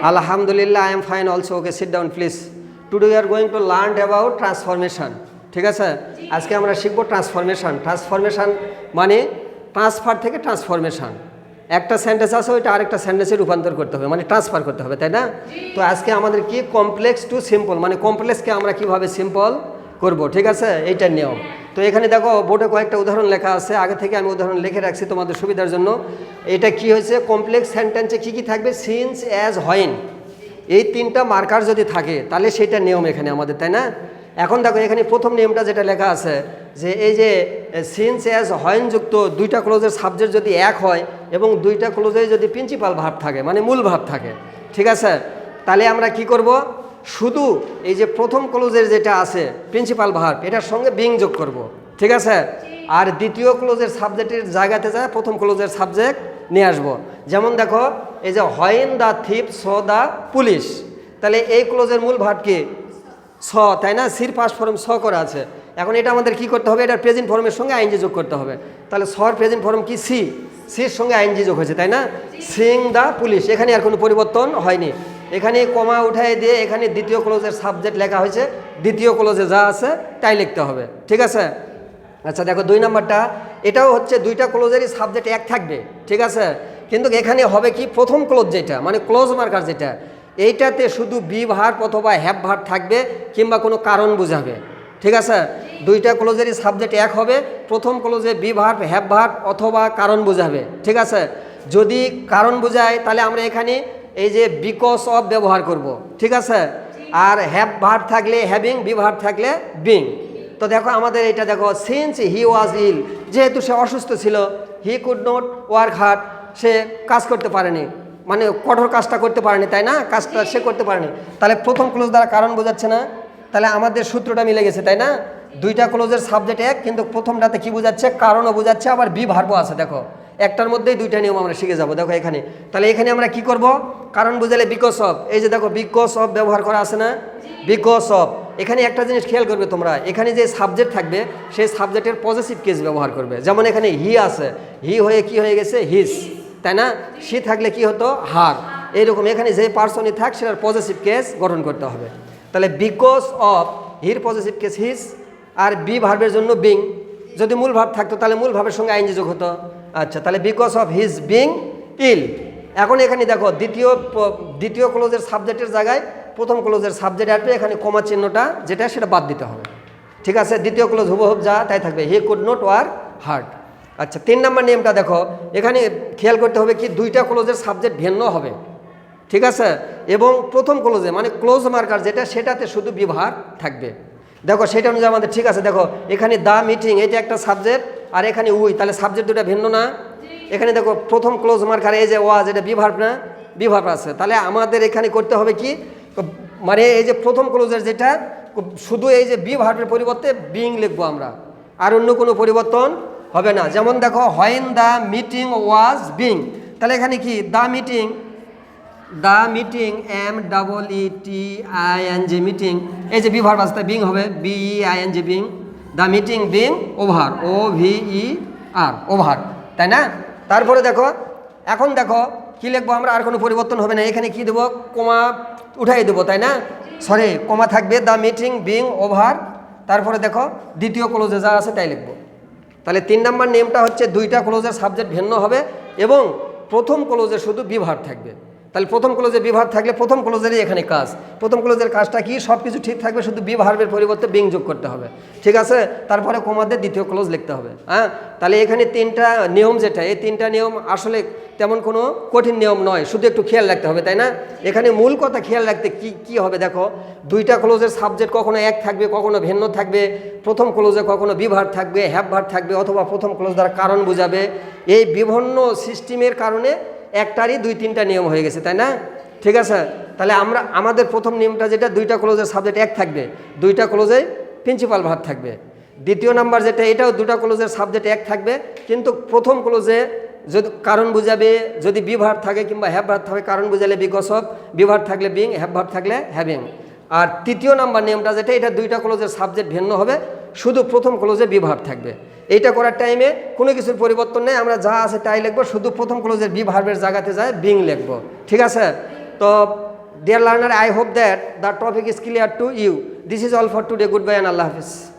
Alhamdulillah, I am fine also. Okay, sit down please. Today we are going to learn about transformation. ঠিক আছে, আজকে আমরা শিখবো transformation. Transformation মানে transfer থেকে ট্রান্সফরমেশন। একটা সেন্টেন্স আছে ওইটা আরেকটা সেন্টেন্সে রূপান্তর করতে হবে, মানে ট্রান্সফার করতে হবে, তাই না? তো আজকে আমাদের কি কমপ্লেক্স টু সিম্পল, মানে কমপ্লেক্সকে আমরা কিভাবে সিম্পল করব, ঠিক আছে, এইটার নিয়ম। তো এখানে দেখো বোর্ডে কয়েকটা উদাহরণ লেখা আছে, আগে থেকে আমি উদাহরণ লিখে রাখছি তোমাদের সুবিধার জন্য। এটা কি হয়েছে, কমপ্লেক্স সেন্টেন্সে কি কি থাকবে, সিন্স, অ্যাজ, হোয়েন, এই তিনটা মার্কার যদি থাকে তাহলে সেটা নিয়ম এখানে আমাদের, তাই না? এখন দেখো এখানে প্রথম নিয়মটা যেটা লেখা আছে যে এই যে সিন্স, অ্যাজ, হোয়েন যুক্ত দুইটা ক্লোজের সাবজেক্ট যদি এক হয় এবং দুইটা ক্লোজে যদি প্রিন্সিপাল ভার্ব থাকে, মানে মূল ভার্ব থাকে, ঠিক আছে, তাহলে আমরা কি করব, শুধু এই যে প্রথম ক্লোজের যেটা আছে প্রিন্সিপাল ভার্ব এটার সঙ্গে বিং যোগ করব, ঠিক আছে, আর দ্বিতীয় ক্লোজের সাবজেক্টের জায়গাতে যায় প্রথম ক্লোজের সাবজেক্ট নিয়ে আসবো। যেমন দেখো এই যে when the thief so the police, তাহলে এই ক্লোজের মূল ভার্ব কি স, তাই না? সির পাস্ট ফর্ম স করা আছে। এখন এটা আমাদের কি করতে হবে, এটার প্রেজেন্ট ফর্মের সঙ্গে আইএনজি যোগ করতে হবে। তাহলে সর প্রেজেন্ট ফর্ম কি সি, সির সঙ্গে আইএনজি যোগ হয়েছে, তাই না? সিং দ্য পুলিশ, এখানে আর কোনো পরিবর্তন হয়নি। এখানে কমা উঠাই দিয়ে এখানে দ্বিতীয় ক্লোজের সাবজেক্ট লেখা হয়েছে, দ্বিতীয় ক্লোজে যা আছে তাই লিখতে হবে, ঠিক আছে। আচ্ছা দেখো 2 নম্বরটা, এটাও হচ্ছে দুইটা ক্লোজেরই সাবজেক্ট এক থাকবে, ঠিক আছে, কিন্তু এখানে হবে কি প্রথম ক্লোজ যেটা মানে ক্লোজ মার্কার যেটা, এইটাতে শুধু বি ভার্ব অথবা হ্যাভ ভার্ব থাকবে কিংবা কোনো কারণ বোঝাবে, ঠিক আছে। দুইটা ক্লোজেরই সাবজেক্ট এক হবে, প্রথম ক্লোজে বি ভার্ব, হ্যাভ ভার্ব অথবা কারণ বোঝাবে, ঠিক আছে। যদি কারণ বোঝায় তাহলে আমরা এখানে এই যে বিকজ অফ ব্যবহার করব, ঠিক আছে, আর হ্যাভ ভার্ব থাকলে হ্যাভিং, বি ভার্ব থাকলে বিং। তো দেখো আমাদের এটা দেখো, সিন্স হি ওয়াজ ইল, যেহেতু সে অসুস্থ ছিল, he could not work hard, সে কাজ করতে পারেনি, মানে কঠোর কাজটা করতে পারেনি, তাই না, কাজটা সে করতে পারেনি। তাহলে প্রথম ক্লোজ দ্বারা কারণ বোঝাচ্ছে না, তাহলে আমাদের সূত্রটা মিলে গেছে, তাই না? দুইটা ক্লোজের সাবজেক্ট এক, কিন্তু প্রথমটাতে কি বোঝাচ্ছে, কারণও বোঝাচ্ছে, আবার বি ভার্বও আছে। দেখো একটার মধ্যেই দুইটা নিয়ম আমরা শিখে যাব। দেখো এখানে, তাহলে এখানে আমরা কি করব, কারণ বোঝালে বিকজ অফ, এই যে দেখো বিকজ অফ ব্যবহার করা আছে না, বিকজ অফ। এখানে একটা জিনিস খেয়াল করবে তোমরা, এখানে যে সাবজেক্ট থাকবে সেই সাবজেক্টের পজিটিভ কেস ব্যবহার করবে। যেমন এখানে হি আছে, হি হয়ে কি হয়ে গেছে, হিস, তাই না? সি থাকলে কি হতো, হার। এইরকম এখানে যে পার্সনই থাক সেটার পজিটিভ কেস গঠন করতে হবে। তাহলে because of, here positive case his, আর বি ভার্বের জন্য বিং। যদি মূল ভার্ব থাকতো তাহলে মূল ভার্বের সঙ্গে আইএনজি যোগ হতো। আচ্ছা, তাহলে because of his being ill. এখন এখানে দেখো দ্বিতীয় ক্লোজের সাবজেক্টের জায়গায় প্রথম ক্লোজের সাবজেক্ট আসবে, এখানে কমা চিহ্নটা যেটা সেটা বাদ দিতে হবে, ঠিক আছে। দ্বিতীয় ক্লোজ হুবহুব যা তাই থাকবে, হি কুড নট ওয়ার্ক হার্ড। আচ্ছা 3 নম্বর নিয়মটা দেখো, এখানে খেয়াল করতে হবে কি দুইটা ক্লোজের সাবজেক্ট ভিন্ন হবে, ঠিক আছে, এবং প্রথম ক্লোজে মানে ক্লোজ মার্কার যেটা সেটাতে শুধু বিভার থাকবে। দেখো সেটা অনুযায়ী আমাদের ঠিক আছে। দেখো এখানে দ্য মিটিং এটা একটা সাবজেক্ট, আর এখানে উই, তাহলে সাবজেক্ট দুটা ভিন্ন না। এখানে দেখো প্রথম ক্লোজ মার্কার এই যে ওয়াজ, এটা বিভার্ব না, বিভার্ব আছে। তাহলে আমাদের এখানে করতে হবে কি, মানে এই যে প্রথম ক্লোজের যেটা শুধু এই যে বিভার্বের পরিবর্তে বিং লিখবো আমরা, আর অন্য কোনো পরিবর্তন হবে না। যেমন দেখো when the meeting was being, তাহলে এখানে কি the meeting, the meeting MEETING meeting, এই যে বিভার্ব আসতে বিং হবে, BEING being, the meeting being over, OVER over, তাই না? তারপরে দেখো এখন দেখো কি লিখবো আমরা, আর কোনো পরিবর্তন হবে না। এখানে কি দেবো, কমা উঠাই দেবো, তাই না, সরি কমা থাকবে, দ্য মিটিং বিং ওভার, তারপরে দেখো দ্বিতীয় ক্লোজে যা আছে তাই লিখবো। তাহলে 3 নম্বর নিয়মটা হচ্ছে দুইটা ক্লোজের সাবজেক্ট ভিন্ন হবে এবং প্রথম ক্লোজে শুধু বিভার্ব থাকবে। তাহলে প্রথম ক্লোজে বিভার্ব থাকলে প্রথম ক্লোজেরই এখানে কাজ, প্রথম ক্লোজের কাজটা কি, সব কিছু ঠিক থাকবে, শুধু বিভার্বের পরিবর্তে বিং যোগ করতে হবে, ঠিক আছে। তারপরে কমাতে দ্বিতীয় ক্লোজ লিখতে হবে। হ্যাঁ, তাহলে এখানে 3টা নিয়ম যেটা, এই 3টা নিয়ম আসলে তেমন কোনো কঠিন নিয়ম নয়, শুধু একটু খেয়াল রাখতে হবে, তাই না? এখানে মূল কথা খেয়াল রাখতে কি হবে, দেখো দুইটা ক্লোজের সাবজেক্ট কখনো এক থাকবে, কখনো ভিন্ন থাকবে, প্রথম ক্লোজে কখনো বিভার্ব থাকবে, হ্যাভ ভার্ব থাকবে, অথবা প্রথম ক্লোজ দ্বারা কারণ বোঝাবে। এই বিভিন্ন সিস্টেমের কারণে একটারই 2-3টা নিয়ম হয়ে গেছে, তাই না? ঠিক আছে, তাহলে আমাদের প্রথম নিয়মটা যেটা, দুইটা ক্লোজের সাবজেক্ট এক থাকবে, দুইটা ক্লোজে প্রিন্সিপাল ভার্ব থাকবে। দ্বিতীয় নাম্বার যেটা, এটাও দুটা ক্লোজের সাবজেক্ট এক থাকবে, কিন্তু প্রথম ক্লোজে যদি কারণ বোঝাবে, যদি বি ভার্ব থাকে কিংবা হ্যাভ ভার্ব থাকে, কারণ বোঝালে বিকজ অফ, বি ভার্ব থাকলে বিং, হ্যাভ ভার্ব থাকলে হ্যাভিং। আর তৃতীয় নাম্বার নিয়মটা যেটা, এটা দুইটা ক্লোজের সাবজেক্ট ভিন্ন হবে, শুধু প্রথম ক্লোজে বি ভার্ব থাকবে। এইটা করার টাইমে কোনো কিছুর পরিবর্তন নেই, আমরা যা আছে তাই লিখবো, শুধু প্রথম ক্লোজের বি ভার্বের জায়গাতে যায় বিং লিখবো, ঠিক আছে। তো Dear learner, I hope that the topic is clear to you. This is all for today. Goodbye and Allah Hafiz.